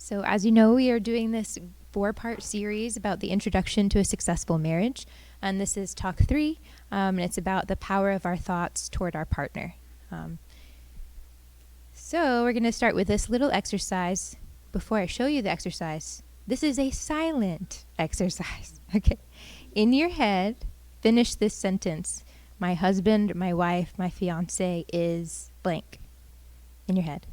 So as you know, we are doing this 4-part series about the introduction to a successful marriage. And this is talk 3, and it's about the power of our thoughts toward our partner. So we're going to start with this little exercise. Before I show you the exercise, this is a silent exercise. Okay. In your head, finish this sentence. My husband, my wife, my fiance is blank. In your head.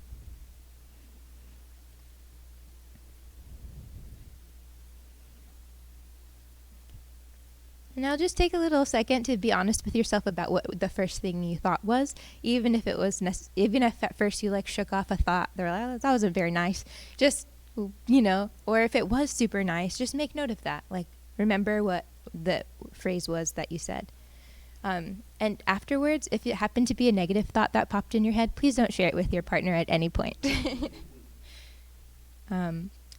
Now just take a little second to be honest with yourself about what the first thing you thought was, even if it was even if at first you shook off a thought, they're like, oh, that wasn't very nice. Just, or if it was super nice, just make note of that. Remember what the phrase was that you said. And afterwards, if it happened to be a negative thought that popped in your head, please don't share it with your partner at any point.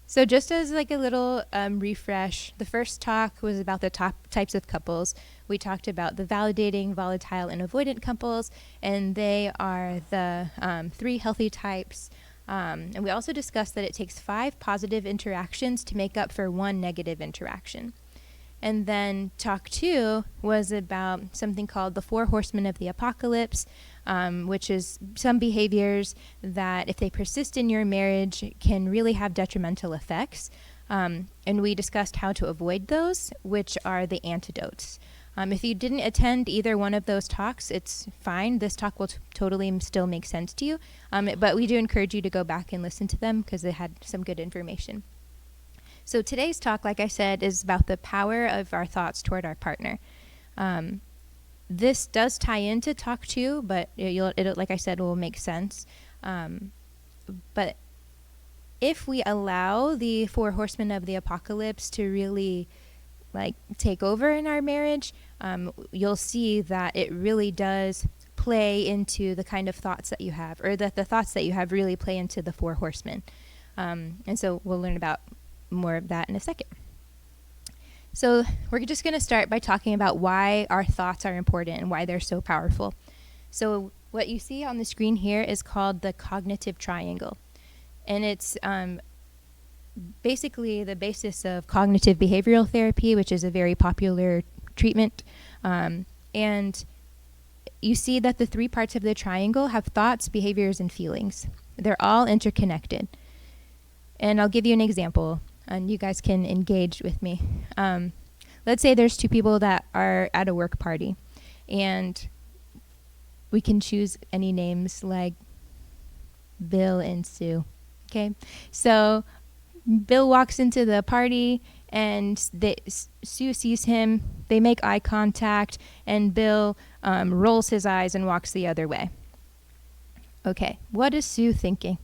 So just as a little refresh, the first talk was about the top types of couples. We talked about the validating, volatile, and avoidant couples, and they are the 3 healthy types. And we also discussed that it takes 5 positive interactions to make up for 1 negative interaction. And then talk 2 was about something called the 4 horsemen of the apocalypse, which is some behaviors that, if they persist in your marriage, can really have detrimental effects. And we discussed how to avoid those, which are the antidotes. If you didn't attend either one of those talks, it's fine. This talk will totally still make sense to you. But we do encourage you to go back and listen to them because they had some good information. So today's talk, like I said, is about the power of our thoughts toward our partner. This does tie into talk 2, but it, like I said, will make sense. But if we allow the 4 horsemen of the apocalypse to really take over in our marriage, you'll see that it really does play into the kind of thoughts that you have, or that the thoughts that you have really play into the 4 horsemen. And so we'll learn about more of that in a second. So we're just going to start by talking about why our thoughts are important and why they're so powerful. So what you see on the screen here is called the cognitive triangle. And it's basically the basis of cognitive behavioral therapy, which is a very popular treatment. And you see that the 3 parts of the triangle have thoughts, behaviors, and feelings. They're all interconnected. And I'll give you an example, and you guys can engage with me. Let's say there's 2 people that are at a work party, and we can choose any names like Bill and Sue. Okay, so Bill walks into the party, and Sue sees him. They make eye contact, and Bill rolls his eyes and walks the other way. Okay, what is Sue thinking?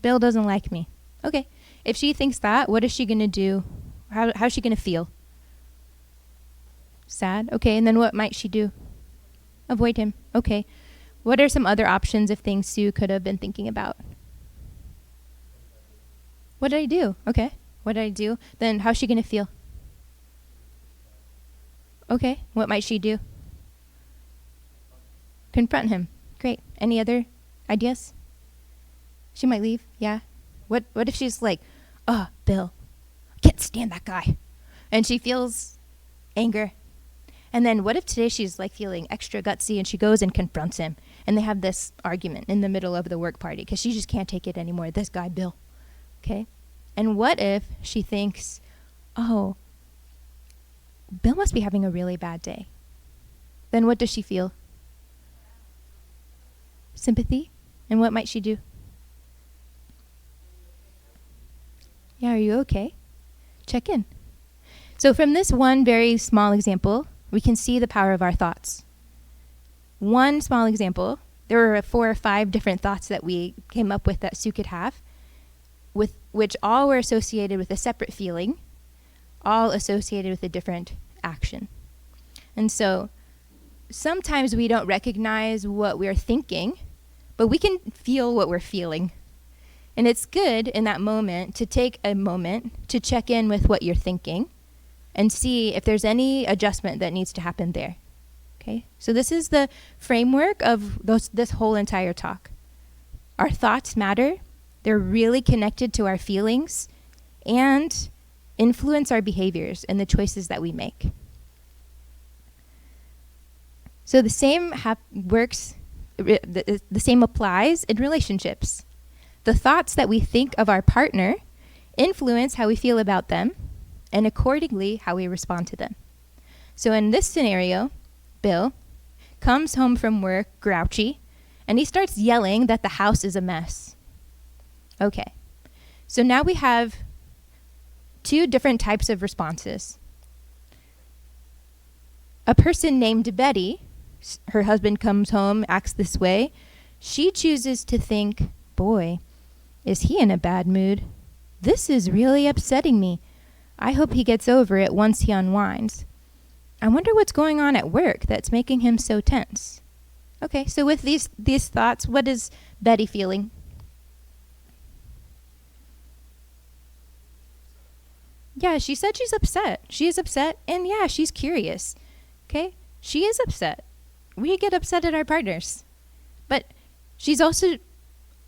Bill doesn't like me. Okay. If she thinks that, what is she going to do? How's she going to feel? Sad? Okay. And then what might she do? Avoid him. Okay. What are some other options of things Sue could have been thinking about? What did I do? Okay. What did I do? Then how's she going to feel? Okay. What might she do? Confront him. Great. Any other ideas? She might leave, yeah. What if she's like, oh, Bill, I can't stand that guy. And she feels anger. And then what if today she's feeling extra gutsy and she goes and confronts him, and they have this argument in the middle of the work party because she just can't take it anymore, this guy, Bill. Okay? And what if she thinks, oh, Bill must be having a really bad day. Then what does she feel? Sympathy. And what might she do? Yeah, are you okay? Check in. So from this one very small example, we can see the power of our thoughts. One small example, there were 4 or 5 different thoughts that we came up with that Sue could have, with which all were associated with a separate feeling, all associated with a different action. And so sometimes we don't recognize what we're thinking, but we can feel what we're feeling. And it's good in that moment to take a moment to check in with what you're thinking and see if there's any adjustment that needs to happen there. Okay? So this is the framework of this whole entire talk. Our thoughts matter, They're really connected to our feelings and influence our behaviors and the choices that we make. So the same the same applies in relationships. The thoughts that we think of our partner influence how we feel about them, and accordingly how we respond to them. So in this scenario, Bill comes home from work grouchy, and he starts yelling that the house is a mess. Okay, so now we have two different types of responses. A person named Betty, her husband comes home, acts this way. She chooses to think, boy, is he in a bad mood? This is really upsetting me. I hope he gets over it once he unwinds. I wonder what's going on at work that's making him so tense. Okay, so with these thoughts, what is Betty feeling? Yeah, she said she's upset. She is upset, and yeah, she's curious. Okay, she is upset. We get upset at our partners. But she's also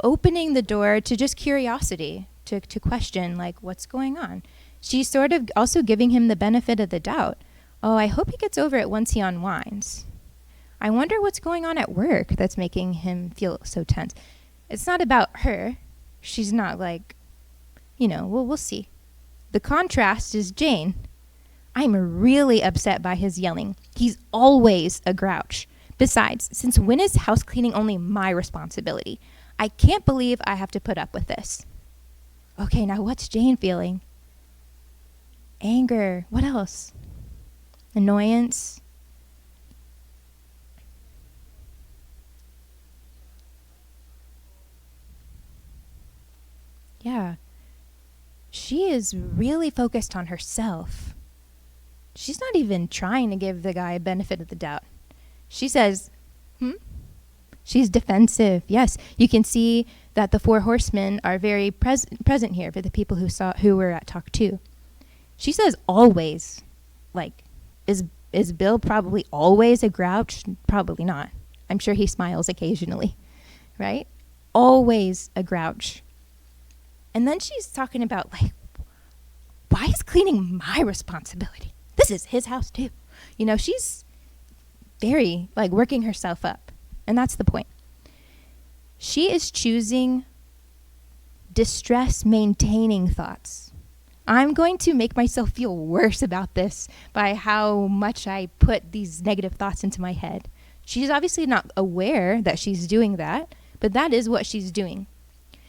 opening the door to just curiosity, to question, like, what's going on? She's sort of also giving him the benefit of the doubt. Oh, I hope he gets over it once he unwinds. I wonder what's going on at work that's making him feel so tense. It's not about her. She's not like, we'll see. The contrast is Jane. I'm really upset by his yelling. He's always a grouch. Besides, since when is house cleaning only my responsibility? I can't believe I have to put up with this. Okay, now what's Jane feeling? Anger. What else? Annoyance. Yeah. She is really focused on herself. She's not even trying to give the guy a benefit of the doubt. She says, She's defensive. Yes, you can see that the four horsemen are very present here for the people who were at Talk 2. She says always. Like, is Bill probably always a grouch? Probably not. I'm sure he smiles occasionally, right? Always a grouch. And then she's talking about, like, why is cleaning my responsibility? This is his house too. She's very, like, working herself up. And that's the point. She is choosing distress-maintaining thoughts. I'm going to make myself feel worse about this by how much I put these negative thoughts into my head. She's obviously not aware that she's doing that, but that is what she's doing.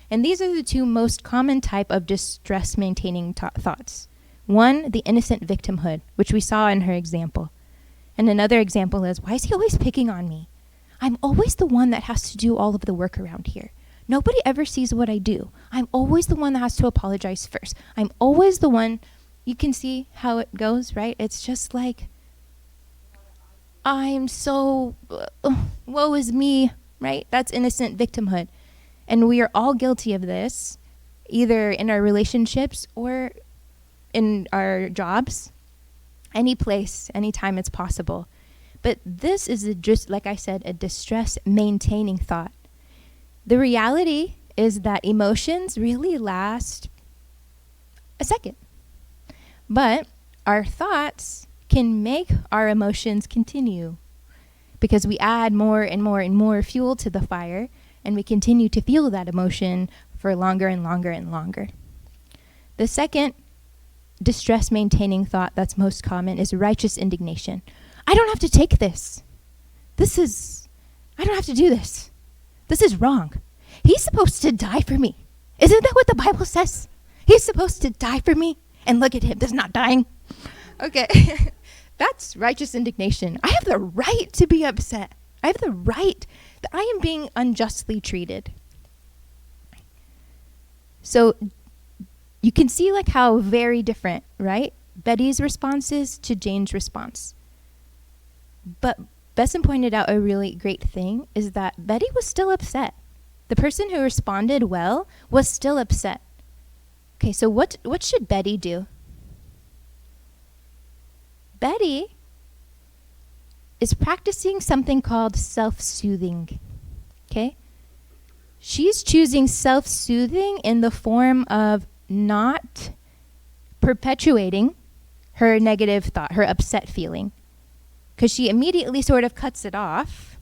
And these are the two most common type of distress-maintaining thoughts. One, the innocent victimhood, which we saw in her example. And another example is, why is he always picking on me? I'm always the one that has to do all of the work around here. Nobody ever sees what I do. I'm always the one that has to apologize first. I'm always the one. You can see how it goes, right? It's just like, I'm so, woe is me, right? That's innocent victimhood. And we are all guilty of this, either in our relationships or in our jobs, any place, anytime it's possible. But this is just, like I said, a distress-maintaining thought. The reality is that emotions really last a second. But our thoughts can make our emotions continue because we add more and more and more fuel to the fire, and we continue to feel that emotion for longer and longer and longer. The second distress-maintaining thought that's most common is righteous indignation. I don't have to take this. I don't have to do this. This is wrong. He's supposed to die for me. Isn't that what the Bible says? He's supposed to die for me. And look at him, he's not dying. Okay, that's righteous indignation. I have the right to be upset. I have the right that I am being unjustly treated. So you can see like how very different, right? Betty's responses to Jane's response. But Besson pointed out a really great thing is that Betty was still upset. The person who responded well was still upset. Okay, so what should Betty do? Betty is practicing something called self-soothing. Okay? she's choosing self-soothing in the form of not perpetuating her negative thought, her upset feeling, because she immediately sort of cuts it off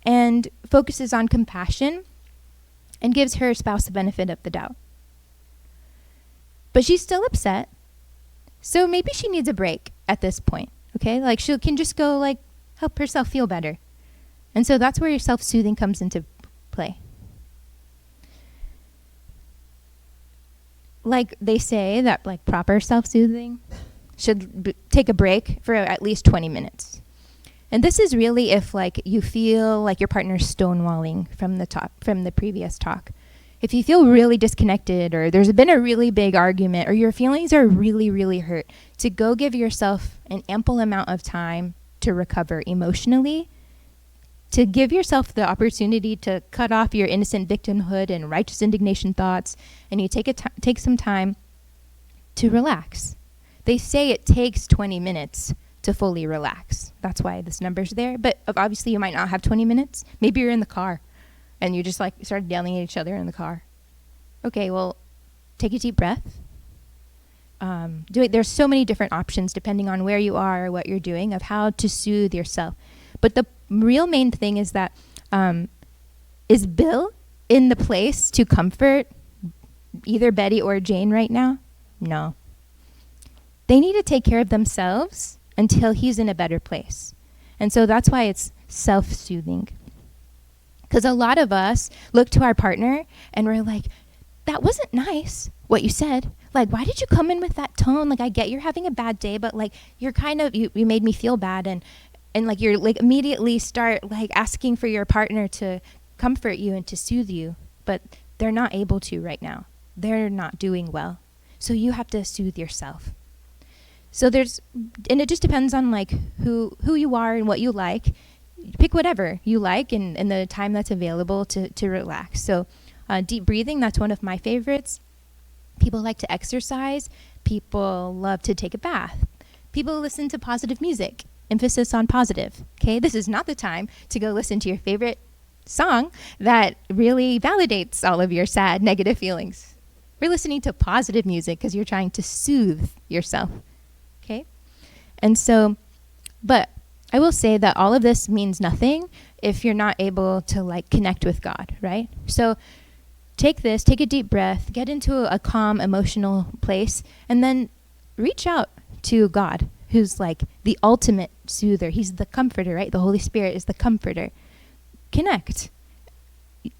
and focuses on compassion and gives her spouse the benefit of the doubt. But she's still upset, so maybe she needs a break at this point, okay? Like, she can just go, like, help herself feel better. And so that's where your self-soothing comes into play. Like they say that, like, proper self-soothing should take a break for at least 20 minutes. And this is really if, like, you feel like your partner's stonewalling from the previous talk. If you feel really disconnected, or there's been a really big argument, or your feelings are really, really hurt, to go give yourself an ample amount of time to recover emotionally, to give yourself the opportunity to cut off your innocent victimhood and righteous indignation thoughts, and you take some time to relax. They say it takes 20 minutes to fully relax. That's why this number's there. But obviously you might not have 20 minutes. Maybe you're in the car and you just, like, started yelling at each other in the car. Okay, well, take a deep breath. There's so many different options depending on where you are or what you're doing of how to soothe yourself. But the real main thing is that, is Bill in the place to comfort either Betty or Jane right now? No. They need to take care of themselves until he's in a better place. And so that's why it's self-soothing. Because a lot of us look to our partner and we're like, that wasn't nice, what you said. Like, why did you come in with that tone? Like, I get you're having a bad day, but, like, you're kind of, you made me feel bad. And like, you're, like, immediately start, like, asking for your partner to comfort you and to soothe you. But they're not able to right now. They're not doing well. So you have to soothe yourself. So and it just depends on, like, who you are and what you like. Pick whatever you like and the time that's available to relax. So deep breathing, that's one of my favorites. People like to exercise. People love to take a bath. People listen to positive music. Emphasis on positive. Okay, this is not the time to go listen to your favorite song that really validates all of your sad, negative feelings. We're listening to positive music because you're trying to soothe yourself. Okay? And so, but I will say that all of this means nothing if you're not able to, like, connect with God, right? So take a deep breath, get into a calm, emotional place, and then reach out to God, who's, like, the ultimate soother. He's the comforter, right? The Holy Spirit is the comforter. Connect.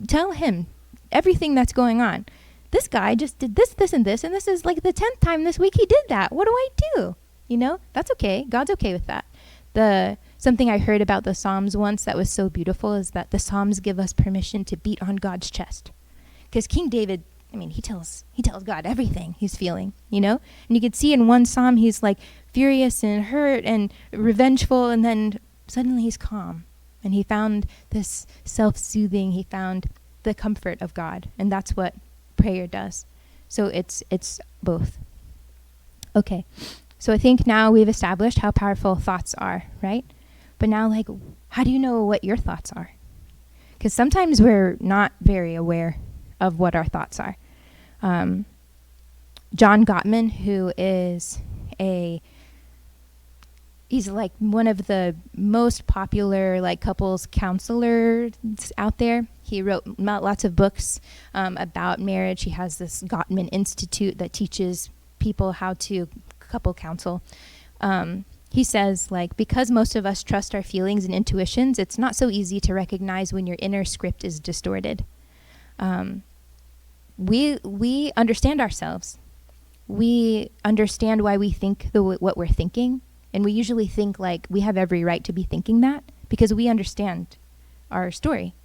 Tell him everything that's going on. This guy just did this, and this is, like, the 10th time this week he did that. What do I do? You know, that's okay. God's okay with that. Something I heard about the Psalms once that was so beautiful is that the Psalms give us permission to beat on God's chest. Because King David, I mean, he tells God everything he's feeling, you know? And you could see in one Psalm he's, like, furious and hurt and revengeful, and then suddenly he's calm. And he found this self-soothing, he found the comfort of God. And that's what prayer does. So it's both. Okay. So I think now we've established how powerful thoughts are, right? But now, like, how do you know what your thoughts are? Because sometimes we're not very aware of what our thoughts are. John Gottman, who is he's, like, one of the most popular, like, couples counselors out there. He wrote lots of books about marriage. He has this Gottman Institute that teaches people how to couple counsel. He says, like, because most of us trust our feelings and intuitions, it's not so easy to recognize when your inner script is distorted. We understand ourselves. We understand why we think what we're thinking, and we usually think, like, we have every right to be thinking that because we understand our story.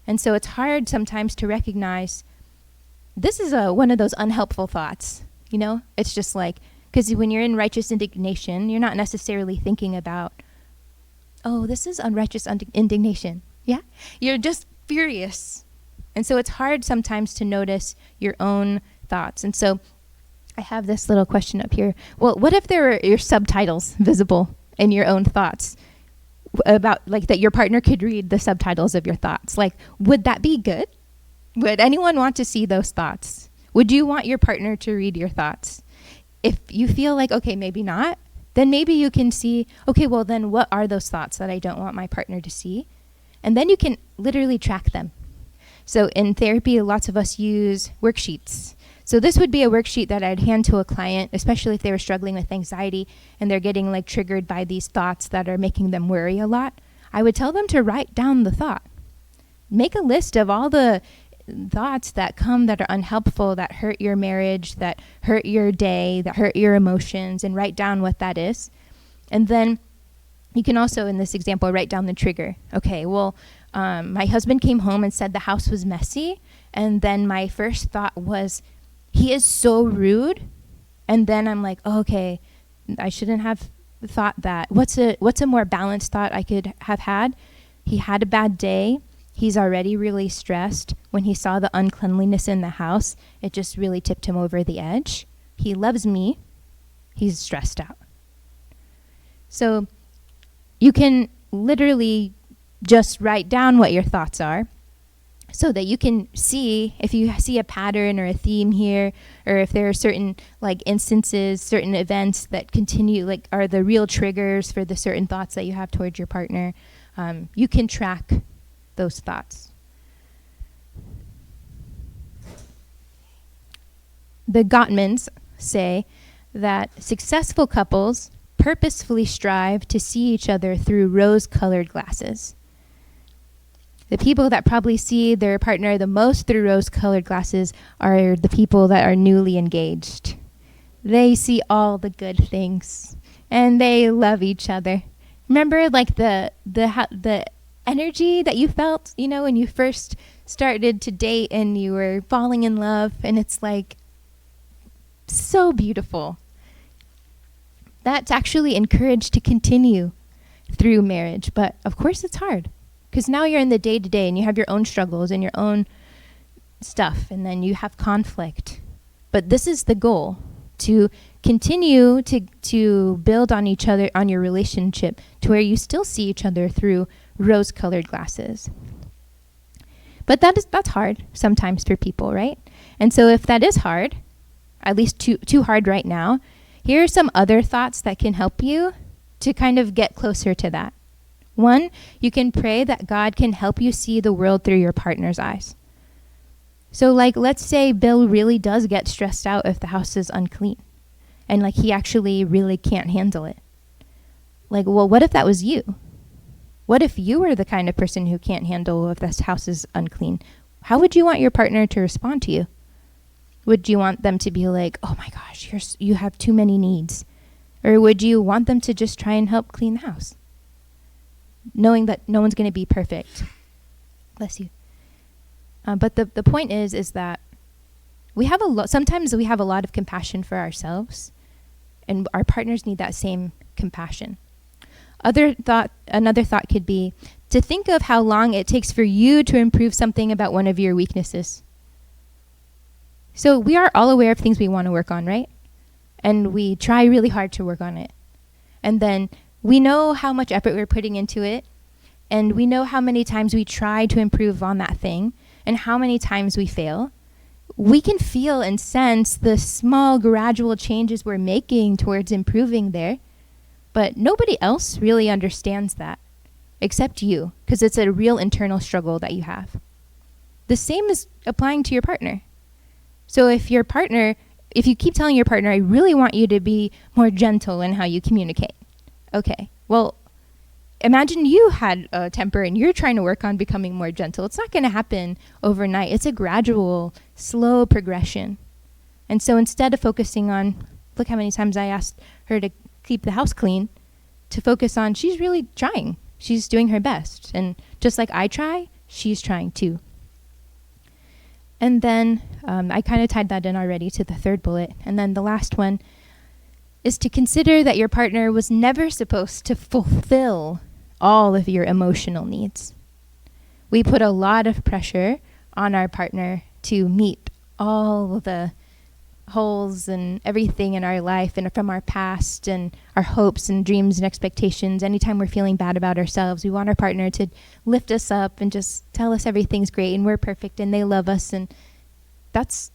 And so it's hard sometimes to recognize this is one of those unhelpful thoughts, you know? It's just like, because when you're in righteous indignation, you're not necessarily thinking about, oh, this is unrighteous indignation. Yeah? You're just furious. And so it's hard sometimes to notice your own thoughts. And so I have this little question up here. Well, what if there are your subtitles visible in your own thoughts about, like, that your partner could read the subtitles of your thoughts? Like, would that be good? Would anyone want to see those thoughts? Would you want your partner to read your thoughts? If you feel like, okay, maybe not, then maybe you can see, okay, well then what are those thoughts that I don't want my partner to see? And then you can literally track them. So in therapy, lots of us use worksheets. So this would be a worksheet that I'd hand to a client, especially if they were struggling with anxiety and they're getting like triggered by these thoughts that are making them worry a lot. I would tell them to write down the thought. Make a list of all the thoughts that come that are unhelpful, that hurt your marriage, that hurt your day, that hurt your emotions, and write down what that is. And then you can also, in this example, write down the trigger. Okay, well, my husband came home and said the house was messy, and then my first thought was, he is so rude. And then I'm like, oh, okay, I shouldn't have thought that. What's a more balanced thought I could have had? He had a bad day. He's already really stressed. When he saw the uncleanliness in the house, it just really tipped him over the edge. He loves me. He's stressed out. So you can literally just write down what your thoughts are so that you can see if you see a pattern or a theme here, or if there are certain like instances, certain events that continue, like are the real triggers for the certain thoughts that you have towards your partner. You can track those thoughts. The Gottmans say that successful couples purposefully strive to see each other through rose-colored glasses. The people that probably see their partner the most through rose-colored glasses are the people that are newly engaged. They see all the good things, and they love each other. Remember, like the energy that you felt, you know, when you first started to date and you were falling in love, and it's like so beautiful. That's actually encouraged to continue through marriage, but of course it's hard because now you're in the day-to-day and you have your own struggles and your own stuff, and then you have conflict. But this is the goal, to continue to build on each other, on your relationship, to where you still see each other through rose-colored glasses. But that's hard sometimes for people, right? And so if that is hard, at least too hard right now, here are some other thoughts that can help you to kind of get closer to that. One, you can pray that God can help you see the world through your partner's eyes. So like, let's say Bill really does get stressed out if the house is unclean, and like he actually really can't handle it. Like, well, what if that was you? What if you were the kind of person who can't handle if this house is unclean? How would you want your partner to respond to you? Would you want them to be like, oh my gosh, you have too many needs? Or would you want them to just try and help clean the house, knowing that no one's going to be perfect? Bless you. But the point is that sometimes we have a lot of compassion for ourselves, and our partners need that same compassion. Another thought could be to think of how long it takes for you to improve something about one of your weaknesses. So we are all aware of things we want to work on, right? And we try really hard to work on it. And then we know how much effort we're putting into it, and we know how many times we try to improve on that thing, and how many times we fail. We can feel and sense the small gradual changes we're making towards improving there. But nobody else really understands that except you, because it's a real internal struggle that you have. The same is applying to your partner. So if you keep telling your partner, I really want you to be more gentle in how you communicate. Okay, well, imagine you had a temper and you're trying to work on becoming more gentle. It's not going to happen overnight. It's a gradual, slow progression. And so instead of focusing on, look how many times I asked her to keep the house clean, to focus on, she's really trying. She's doing her best. And just like I try, she's trying too. And then I kind of tied that in already to the third bullet. And then the last one is to consider that your partner was never supposed to fulfill all of your emotional needs. We put a lot of pressure on our partner to meet all the holes and everything in our life and from our past and our hopes and dreams and expectations. Anytime we're feeling bad about ourselves, we want our partner to lift us up and just tell us everything's great and we're perfect and they love us. And that's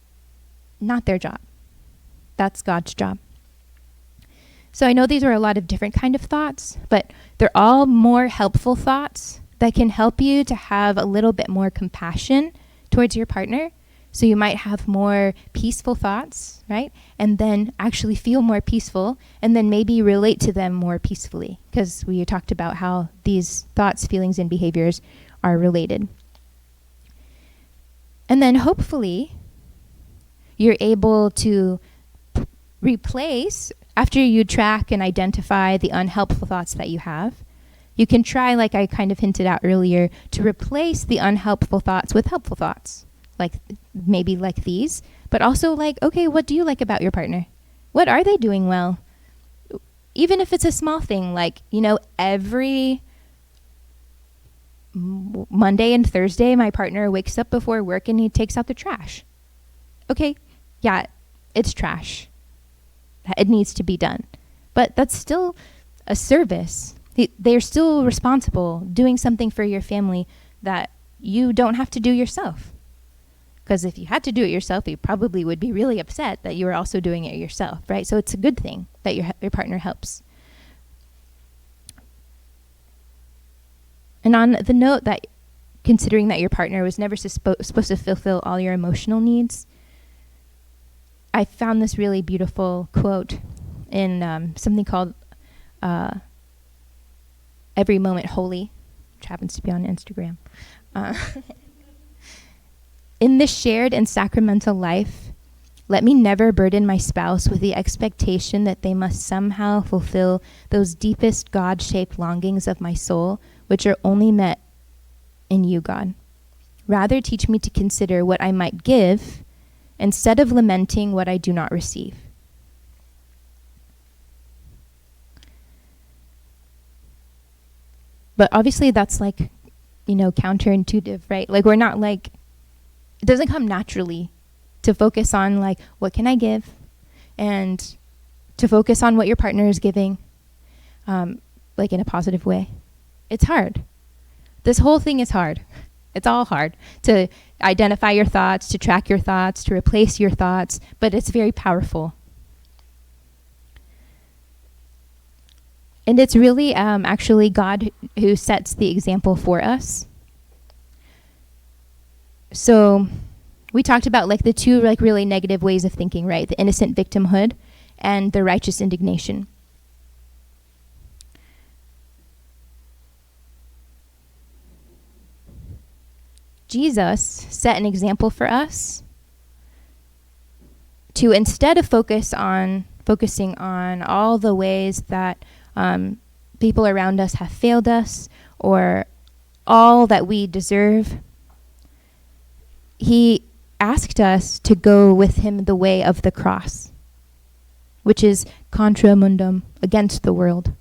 not their job. That's God's job. So I know these are a lot of different kind of thoughts, but they're all more helpful thoughts that can help you to have a little bit more compassion towards your partner. So you might have more peaceful thoughts, right? And then actually feel more peaceful and then maybe relate to them more peacefully, because we talked about how these thoughts, feelings, and behaviors are related. And then hopefully you're able to replace, after you track and identify the unhelpful thoughts that you have, you can try, like I kind of hinted at earlier, to replace the unhelpful thoughts with helpful thoughts. Like maybe like these, but also like, okay, what do you like about your partner? What are they doing well? Even if it's a small thing, like, every Monday and Thursday, my partner wakes up before work and he takes out the trash. Okay, yeah, it's trash. It needs to be done. But that's still a service. They're still responsible, doing something for your family that you don't have to do yourself. Because if you had to do it yourself, you probably would be really upset that you were also doing it yourself, right? So it's a good thing that your partner helps. And on the note that considering that your partner was never supposed to fulfill all your emotional needs, I found this really beautiful quote in something called Every Moment Holy, which happens to be on Instagram. In this shared and sacramental life, let me never burden my spouse with the expectation that they must somehow fulfill those deepest God-shaped longings of my soul, which are only met in you, God. Rather, teach me to consider what I might give instead of lamenting what I do not receive. But obviously that's like, counterintuitive, right? Like we're not like, it doesn't come naturally to focus on like, what can I give? And to focus on what your partner is giving, like in a positive way. It's hard. This whole thing is hard. It's all hard to identify your thoughts, to track your thoughts, to replace your thoughts, but it's very powerful. And it's really actually God who sets the example for us. So we talked about like the two like really negative ways of thinking, right? The innocent victimhood and the righteous indignation. Jesus set an example for us to, instead of focusing on all the ways that people around us have failed us or all that we deserve, he asked us to go with him the way of the cross, which is contra mundum, against the world.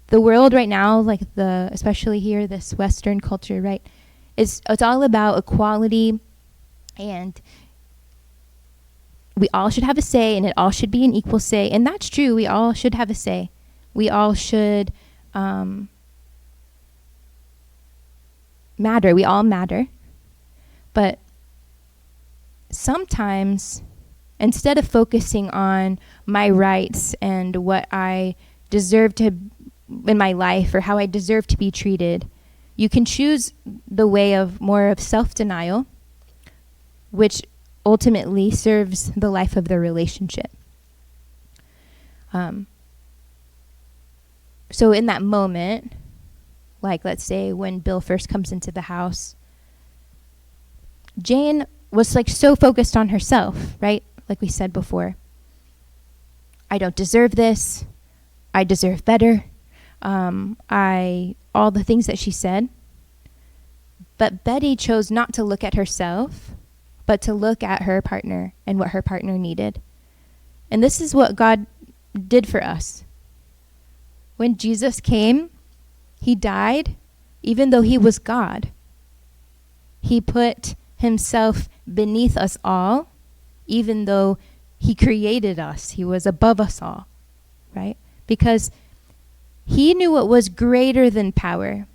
The world right now, like especially here, this Western culture, right, it's all about equality, and we all should have a say, and it all should be an equal say, and that's true. We all should have a say. We all should matter. We all matter. But sometimes, instead of focusing on my rights and what I deserve to in my life or how I deserve to be treated, you can choose the way of more of self-denial, which ultimately serves the life of the relationship. So in that moment, like let's say when Bill first comes into the house, Jane was like so focused on herself, right? Like we said before. I don't deserve this. I deserve better. All the things that she said. But Betty chose not to look at herself, but to look at her partner and what her partner needed. And this is what God did for us. When Jesus came, he died, even though he was God. He put himself beneath us all even though he created us. He was above us all, right? Because he knew what was greater than power.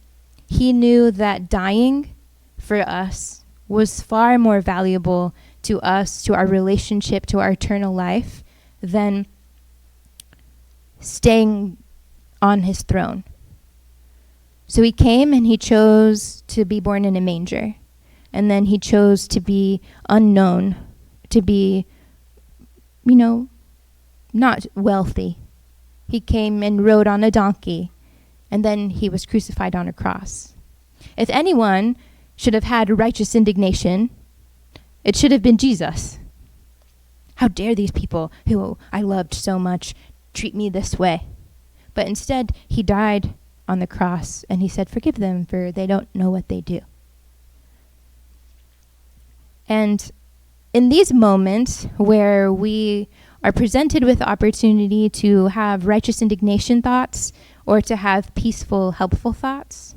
He knew that dying for us was far more valuable to us, to our relationship, to our eternal life, than staying on his throne. So he came and he chose to be born in a manger. And then he chose to be unknown, to be, not wealthy. He came and rode on a donkey, and then he was crucified on a cross. If anyone should have had righteous indignation, it should have been Jesus. How dare these people who I loved so much treat me this way? But instead, he died on the cross, and he said, "Forgive them, for they don't know what they do." And in these moments where we are presented with the opportunity to have righteous indignation thoughts or to have peaceful, helpful thoughts,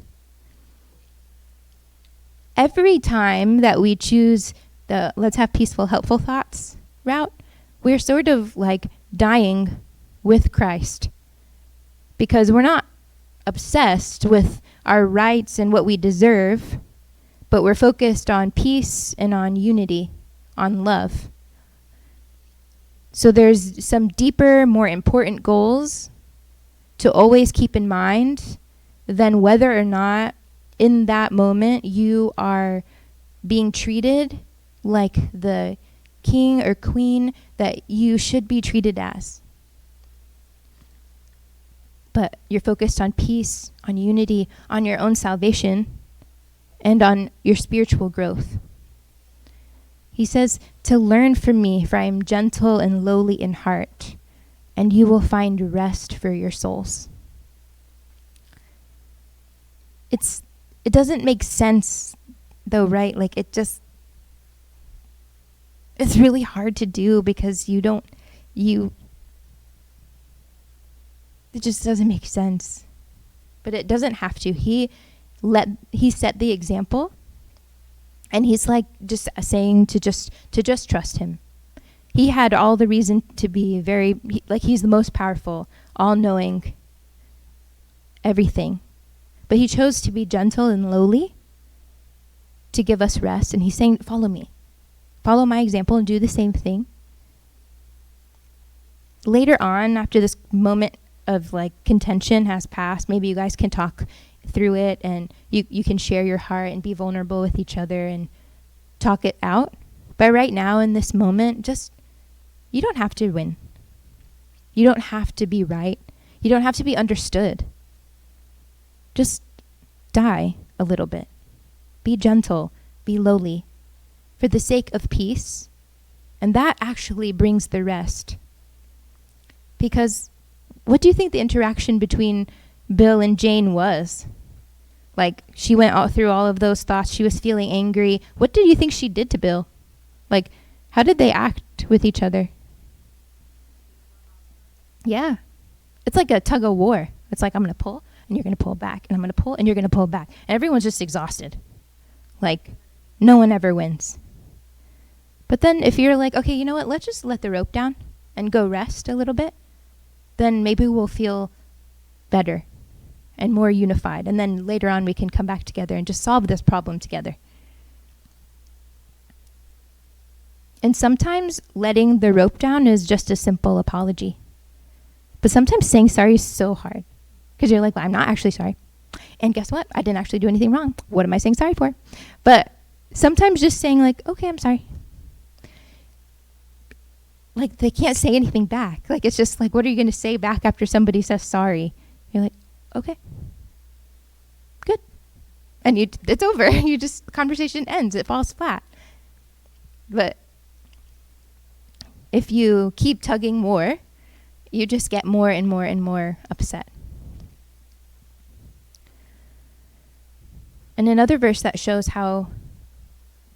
every time that we choose the let's have peaceful, helpful thoughts route, we're sort of like dying with Christ, because we're not obsessed with our rights and what we deserve, but we're focused on peace and on unity, on love. So there's some deeper, more important goals to always keep in mind than whether or not in that moment you are being treated like the king or queen that you should be treated as. But you're focused on peace, on unity, on your own salvation, and on your spiritual growth. He says to learn from me, for I am gentle and lowly in heart, and you will find rest for your souls. It doesn't make sense though, right? Like it's really hard to do because it just doesn't make sense. But it doesn't have to. He set the example, and he's like just saying to just trust him. He had all the reason to be he's the most powerful, all-knowing, everything. But he chose to be gentle and lowly to give us rest. And he's saying, follow me. Follow my example and do the same thing. Later on, after this moment of contention has passed, maybe you guys can talk through it, and you can share your heart and be vulnerable with each other and talk it out. But right now in this moment, you don't have to win. You don't have to be right. You don't have to be understood. Just die a little bit. Be gentle, be lowly, for the sake of peace. And that actually brings the rest. Because what do you think the interaction between Bill and Jane was? She went through all of those thoughts. She was feeling angry. What do you think she did to Bill? How did they act with each other? Yeah. It's like a tug of war. It's like, I'm going to pull, and you're going to pull back, and I'm going to pull, and you're going to pull back. And everyone's just exhausted. No one ever wins. But then if you're okay, you know what? Let's just let the rope down and go rest a little bit. Then maybe we'll feel better and more unified. And then later on we can come back together and just solve this problem together. And sometimes letting the rope down is just a simple apology. But sometimes saying sorry is so hard. Because you're well, I'm not actually sorry. And guess what? I didn't actually do anything wrong. What am I saying sorry for? But sometimes just saying okay, I'm sorry. They can't say anything back. It's just what are you going to say back after somebody says sorry? You're okay, good. And it's over. Conversation ends. It falls flat. But if you keep tugging more, you just get more and more and more upset. And another verse that shows how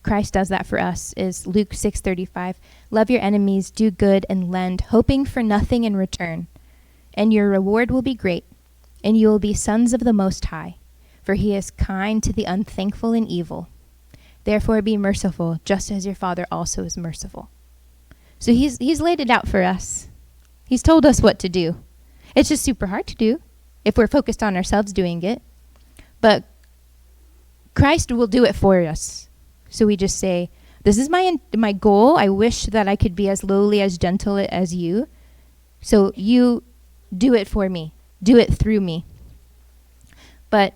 Christ does that for us is Luke 6:35. Love your enemies, do good, and lend, hoping for nothing in return. And your reward will be great, and you will be sons of the Most High, for he is kind to the unthankful and evil. Therefore be merciful, just as your Father also is merciful. So he's laid it out for us. He's told us what to do. It's just super hard to do if we're focused on ourselves doing it. But Christ will do it for us. So we just say, this is my goal. I wish that I could be as lowly, as gentle as you. So you do it for me. Do it through me. But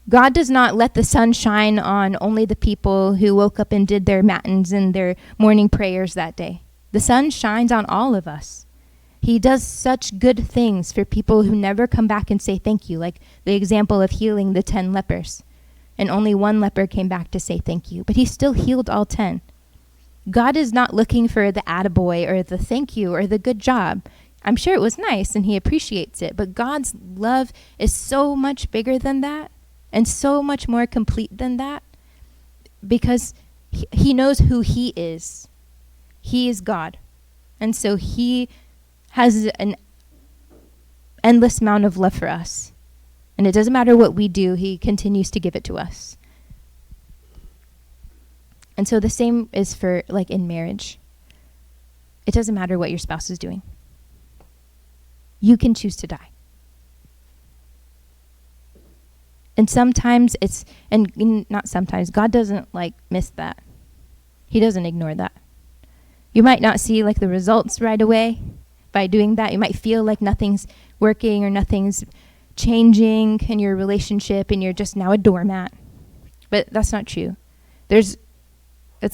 God does not let the sun shine on only the people who woke up and did their matins and their morning prayers that day. The sun shines on all of us. He does such good things for people who never come back and say thank you, like the example of healing the 10 lepers. And only one leper came back to say thank you, but he still healed all 10. God is not looking for the attaboy or the thank you or the good job. I'm sure it was nice and he appreciates it, but God's love is so much bigger than that and so much more complete than that because he knows who he is. He is God. And so he has an endless amount of love for us. And it doesn't matter what we do, he continues to give it to us. And so the same is for, like, in marriage. It doesn't matter what your spouse is doing. You can choose to die. And sometimes not sometimes, God doesn't, like, miss that. He doesn't ignore that. You might not see, like, the results right away by doing that. You might feel like nothing's working or nothing's changing in your relationship and you're just now a doormat. But that's not true. It's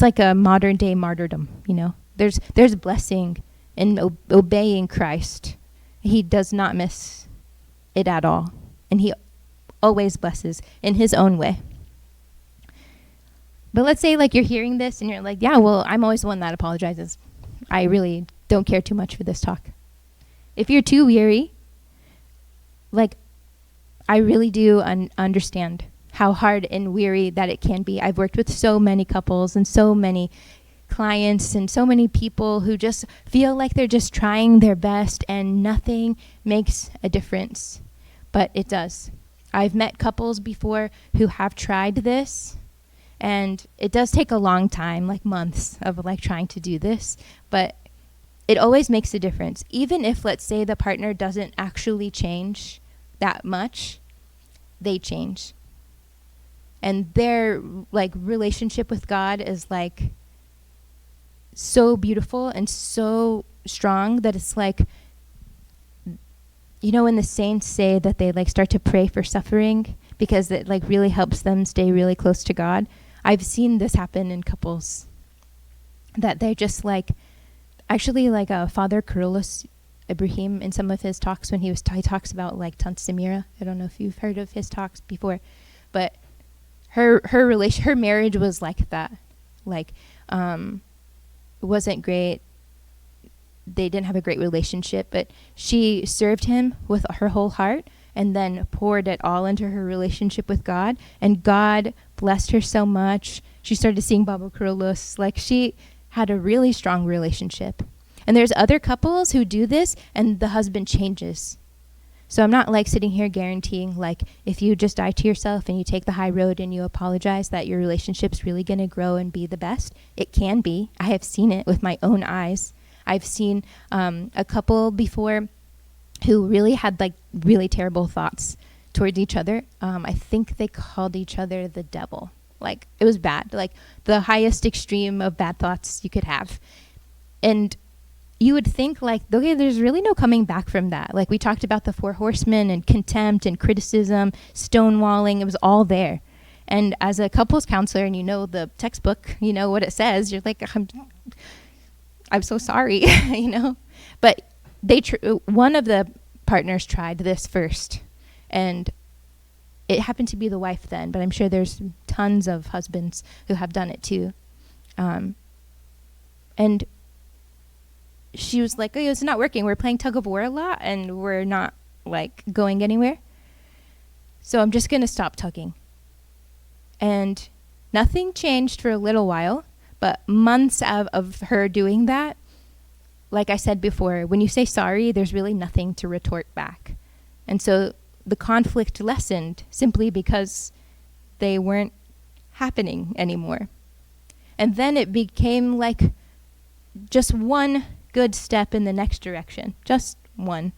like a modern day martyrdom, you know. There's blessing in obeying Christ. He does not miss it at all. And he always blesses in his own way. But let's say, like, you're hearing this and you're like, yeah, well, I'm always the one that apologizes. I really don't care too much for this talk. If you're too weary, like, I really do understand how hard and weary that it can be. I've worked with so many couples and so many clients and so many people who just feel like they're just trying their best and nothing makes a difference. But it does. I've met couples before who have tried this, and it does take a long time, like months of, like, trying to do this, but it always makes a difference. Even if, let's say, the partner doesn't actually change that much, they change. And their, like, relationship with God is, like, so beautiful and so strong that it's like, you know, when the saints say that they, like, start to pray for suffering because it, like, really helps them stay really close to God. I've seen this happen in couples that they're just, like, actually, like, Father Kyrillos Ibrahim in some of his talks when he talks about, like, Tant Samira. I don't know if you've heard of his talks before, but her marriage was like that. Like, it wasn't great. They didn't have a great relationship, but she served him with her whole heart and then poured it all into her relationship with God, and God blessed her so much. She started seeing Baba Kyrillos. Like, she had a really strong relationship. And there's other couples who do this and the husband changes. So I'm not, like, sitting here guaranteeing, like, if you just die to yourself and you take the high road and you apologize, that your relationship's really going to grow and be the best. It can be. I have seen it with my own eyes. I've seen a couple before who really had, like, really terrible thoughts towards each other. I think they called each other the devil. Like, it was bad. Like, the highest extreme of bad thoughts you could have. And you would think, like, okay, there's really no coming back from that. Like, we talked about the 4 horsemen and contempt and criticism, stonewalling. It was all there. And as a couples counselor, and you know the textbook, you know what it says, you're like, I'm so sorry, you know. But one of the partners tried this first, and it happened to be the wife then, but I'm sure there's tons of husbands who have done it too. And she was like, oh, it's not working. We're playing tug of war a lot, and we're not, like, going anywhere. So I'm just going to stop tugging. And nothing changed for a little while, but months of her doing that, like I said before, when you say sorry, there's really nothing to retort back. And so the conflict lessened simply because they weren't happening anymore. And then it became like just one good step in the next direction, just one.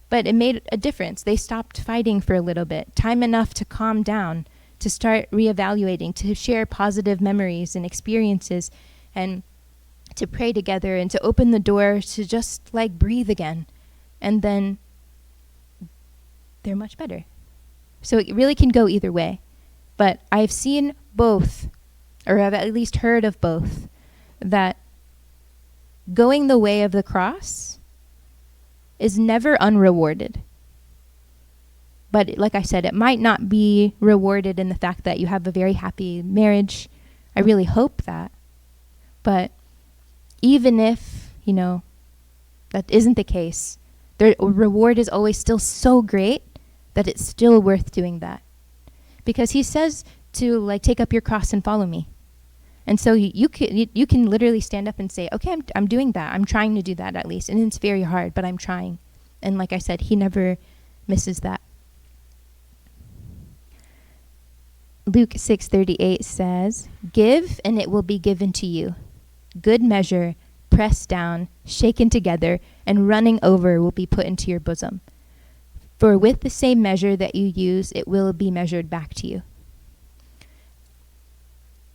But it made a difference. They stopped fighting for a little bit, time enough to calm down, to start reevaluating, to share positive memories and experiences, and to pray together, and to open the door to just like breathe again. And then they're much better. So it really can go either way. But I've seen both, or I've at least heard of both, that going the way of the cross is never unrewarded. But like I said, it might not be rewarded in the fact that you have a very happy marriage. I really hope that. But even if, that isn't the case, the reward is always still so great that it's still worth doing that. Because he says to take up your cross and follow me. And so you can literally stand up and say, okay, I'm doing that. I'm trying to do that at least. And it's very hard, but I'm trying. And like I said, he never misses that. Luke 6:38 says, "Give, and it will be given to you. Good measure, pressed down, shaken together, and running over will be put into your bosom. For with the same measure that you use, it will be measured back to you."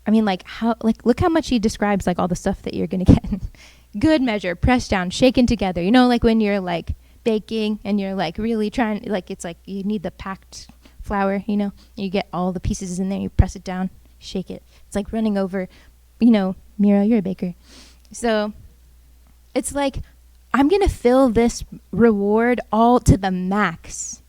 I mean, look how much he describes all the stuff that you're going to get. Good measure, pressed down, shaken together. When you're baking and you're really trying, it's you need the packed flour, you get all the pieces in there, you press it down, shake it. It's like running over, Mira, you're a baker. So it's I'm going to fill this reward all to the max.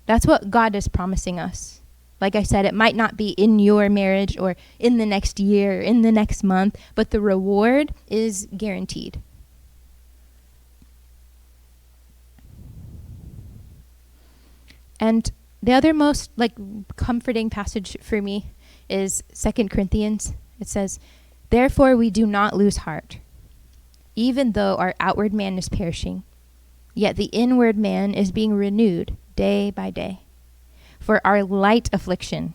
That's what God is promising us. Like I said, it might not be in your marriage or in the next year, or in the next month, but the reward is guaranteed. And the other most comforting passage for me is 2 Corinthians. It says, "Therefore we do not lose heart. Even though our outward man is perishing, yet the inward man is being renewed day by day. For our light affliction,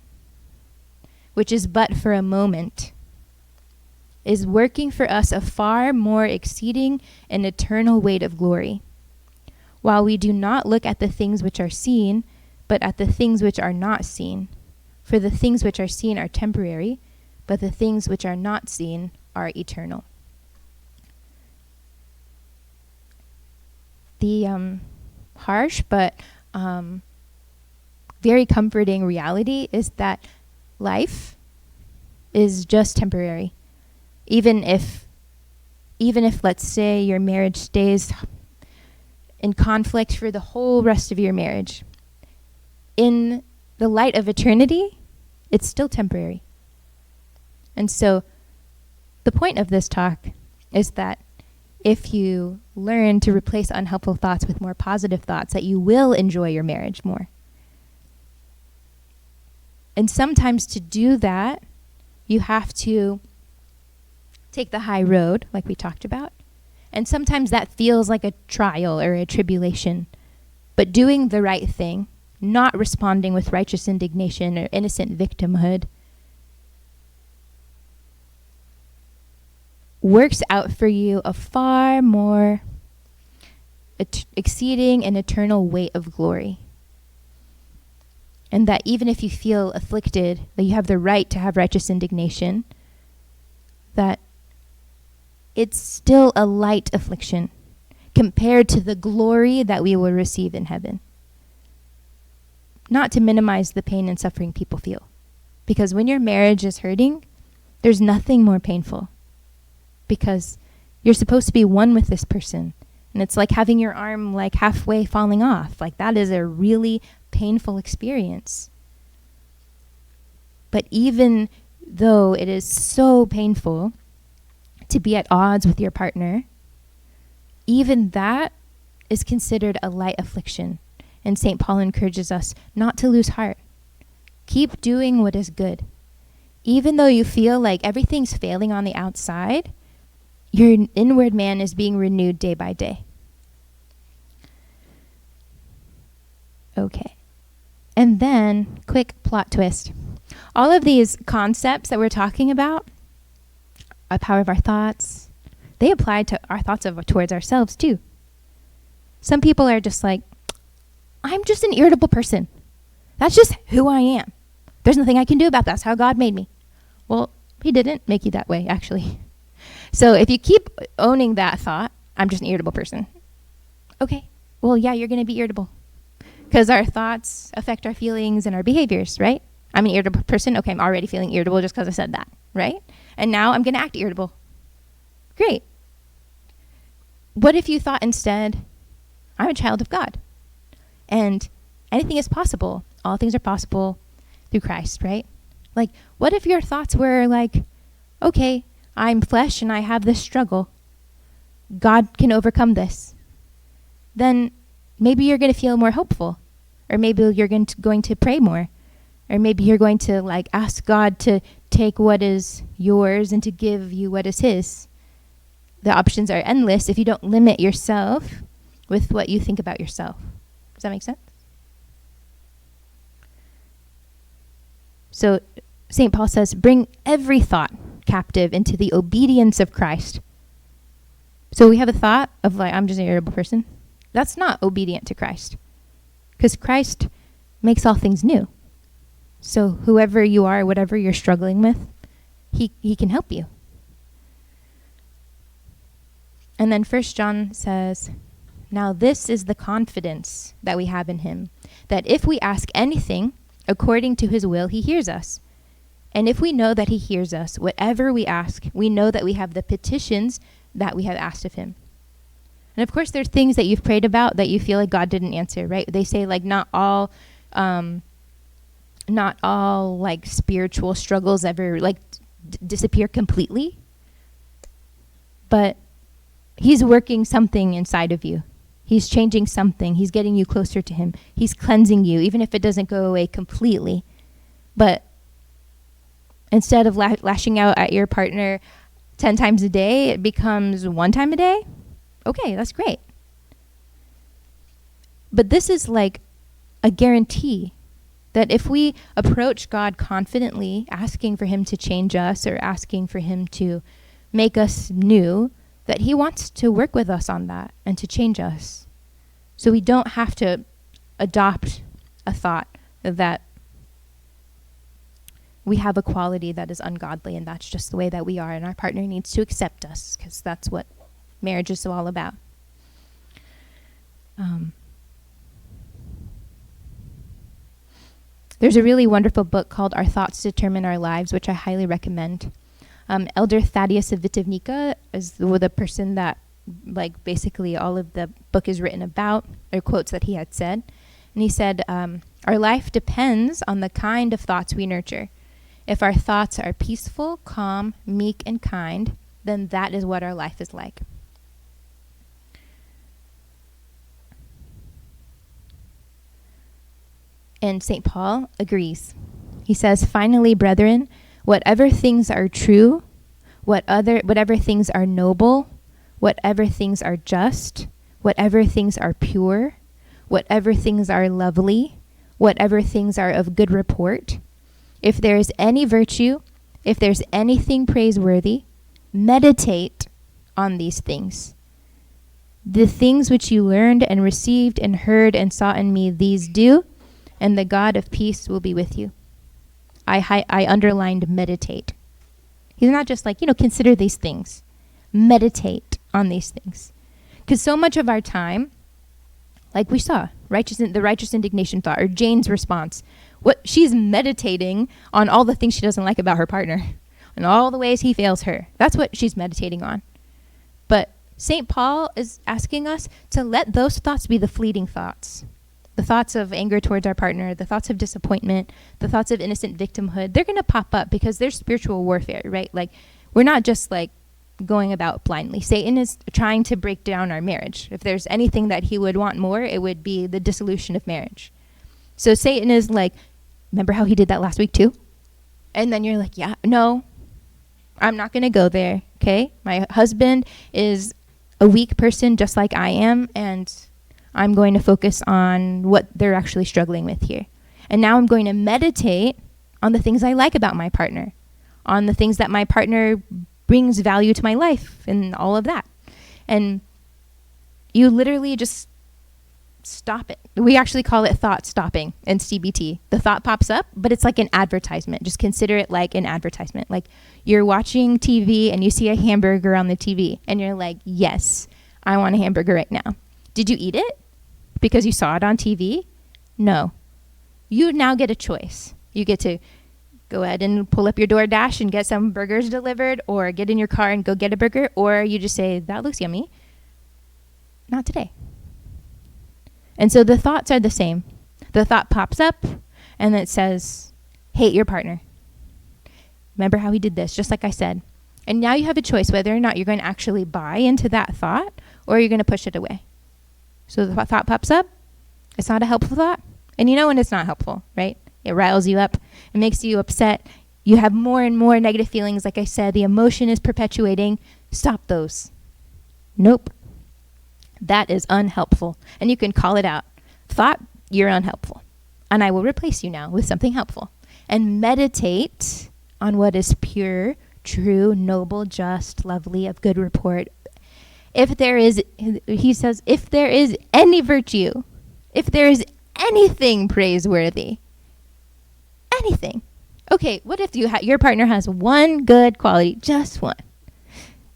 which is but for a moment, is working for us a far more exceeding and eternal weight of glory. While we do not look at the things which are seen, but at the things which are not seen. For the things which are seen are temporary, but the things which are not seen are eternal." The harsh but very comforting reality is that life is just temporary. Even if let's say your marriage stays in conflict for the whole rest of your marriage, in the light of eternity, it's still temporary. And so the point of this talk is that if you learn to replace unhelpful thoughts with more positive thoughts, that you will enjoy your marriage more. And sometimes to do that, you have to take the high road, like we talked about. And sometimes that feels like a trial or a tribulation. But doing the right thing, not responding with righteous indignation or innocent victimhood, works out for you a far more exceeding and eternal weight of glory. And that even if you feel afflicted, that you have the right to have righteous indignation, that it's still a light affliction compared to the glory that we will receive in heaven. Not to minimize the pain and suffering people feel. Because when your marriage is hurting, there's nothing more painful. Because you're supposed to be one with this person. And it's like having your arm halfway falling off. That is a really painful experience. But even though it is so painful to be at odds with your partner, even that is considered a light affliction. And St. Paul encourages us not to lose heart. Keep doing what is good. Even though you feel like everything's failing on the outside, your inward man is being renewed day by day. Okay. And then, quick plot twist. All of these concepts that we're talking about, a power of our thoughts, they apply to our thoughts towards ourselves too. Some people are just like, I'm just an irritable person. That's just who I am. There's nothing I can do about that. That's how God made me. Well, he didn't make you that way, actually. So if you keep owning that thought, I'm just an irritable person. Okay, well, yeah, you're going to be irritable. Because our thoughts affect our feelings and our behaviors, right? I'm an irritable person. Okay, I'm already feeling irritable just because I said that, right? And now I'm going to act irritable. Great. What if you thought instead, I'm a child of God, and anything is possible. All things are possible through Christ, right? Like, what if your thoughts were like, okay, I'm flesh and I have this struggle. God can overcome this. Then maybe you're going to feel more hopeful, or maybe you're going to pray more, or maybe you're going to like ask God to take what is yours and to give you what is his. The options are endless if you don't limit yourself with what you think about yourself. Does that make sense? So St. Paul says, bring every thought captive into the obedience of Christ. So we have a thought of like, I'm just an irritable person. That's not obedient to Christ, because Christ makes all things new. So whoever you are, whatever you're struggling with, he can help you. And then 1 John says, now this is the confidence that we have in him, that if we ask anything according to his will, he hears us. And if we know that he hears us, whatever we ask, we know that we have the petitions that we have asked of him. And of course, there's things that you've prayed about that you feel like God didn't answer, right? They say like not all like spiritual struggles ever like disappear completely, but he's working something inside of you. He's changing something. He's getting you closer to him. He's cleansing you, even if it doesn't go away completely. But instead of lashing out at your partner 10 times a day, it becomes 1 time a day. Okay, that's great. But this is like a guarantee that if we approach God confidently, asking for him to change us or asking for him to make us new, that he wants to work with us on that and to change us. So we don't have to adopt a thought that we have a quality that is ungodly and that's just the way that we are, and our partner needs to accept us, because that's what marriage is all about. There's a really wonderful book called Our Thoughts Determine Our Lives, which I highly recommend. Elder Thaddeus of Vitivnica is the person that, like, basically all of the book is written about, or quotes that he had said. And he said, our life depends on the kind of thoughts we nurture. If our thoughts are peaceful, calm, meek, and kind, then that is what our life is like. And St. Paul agrees. He says, finally, brethren, whatever things are true, whatever things are noble, whatever things are just, whatever things are pure, whatever things are lovely, whatever things are of good report, if there is any virtue, if there's anything praiseworthy, meditate on these things. The things which you learned and received and heard and saw in me, these do, and the God of peace will be with you. I underlined meditate. He's not just like, consider these things. Meditate on these things. Because so much of our time, like we saw, the righteous indignation thought, or Jane's response, she's meditating on all the things she doesn't like about her partner and all the ways he fails her. That's what she's meditating on. But St. Paul is asking us to let those thoughts be the fleeting thoughts. The thoughts of anger towards our partner, the thoughts of disappointment, the thoughts of innocent victimhood, they're going to pop up because there's spiritual warfare, right? Like, we're not just like going about blindly. Satan is trying to break down our marriage. If there's anything that he would want more, it would be the dissolution of marriage. So Satan is like, remember how he did that last week too? And then you're like, yeah, no, I'm not going to go there, okay? My husband is a weak person just like I am, and I'm going to focus on what they're actually struggling with here. And now I'm going to meditate on the things I like about my partner, on the things that my partner brings value to my life and all of that. And you literally just stop it. We actually call it thought stopping in CBT. The thought pops up, but it's like an advertisement. Just consider it like an advertisement. Like you're watching TV and you see a hamburger on the TV and you're like, yes, I want a hamburger right now. Did you eat it because you saw it on TV? No. You now get a choice. You get to go ahead and pull up your DoorDash and get some burgers delivered, or get in your car and go get a burger, or you just say, that looks yummy. Not today. And so the thoughts are the same. The thought pops up and it says, hate your partner. Remember how he did this, just like I said. And now you have a choice whether or not you're going to actually buy into that thought or you're going to push it away. So the thought pops up. It's not a helpful thought. And you know when it's not helpful, right? It riles you up. It makes you upset. You have more and more negative feelings. Like I said, the emotion is perpetuating. Stop those. Nope. That is unhelpful. And you can call it out. Thought, you're unhelpful. And I will replace you now with something helpful. And meditate on what is pure, true, noble, just, lovely, of good report. If there is, he says, if there is any virtue, if there is anything praiseworthy, anything. Okay, what if your partner has one good quality, just one?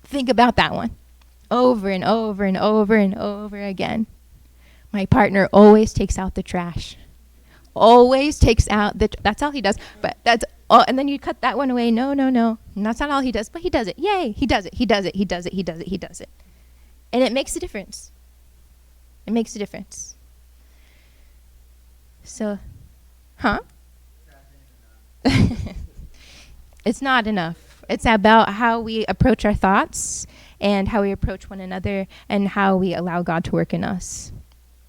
Think about that one over and over and over and over again. My partner always takes out the trash. Always takes out that's all he does. But that's all. And then you cut that one away. No. And that's not all he does, but he does it. Yay, he does it. He does it. He does it. He does it. He does it. And it makes a difference. It makes a difference. So, It's not enough. It's about how we approach our thoughts and how we approach one another and how we allow God to work in us.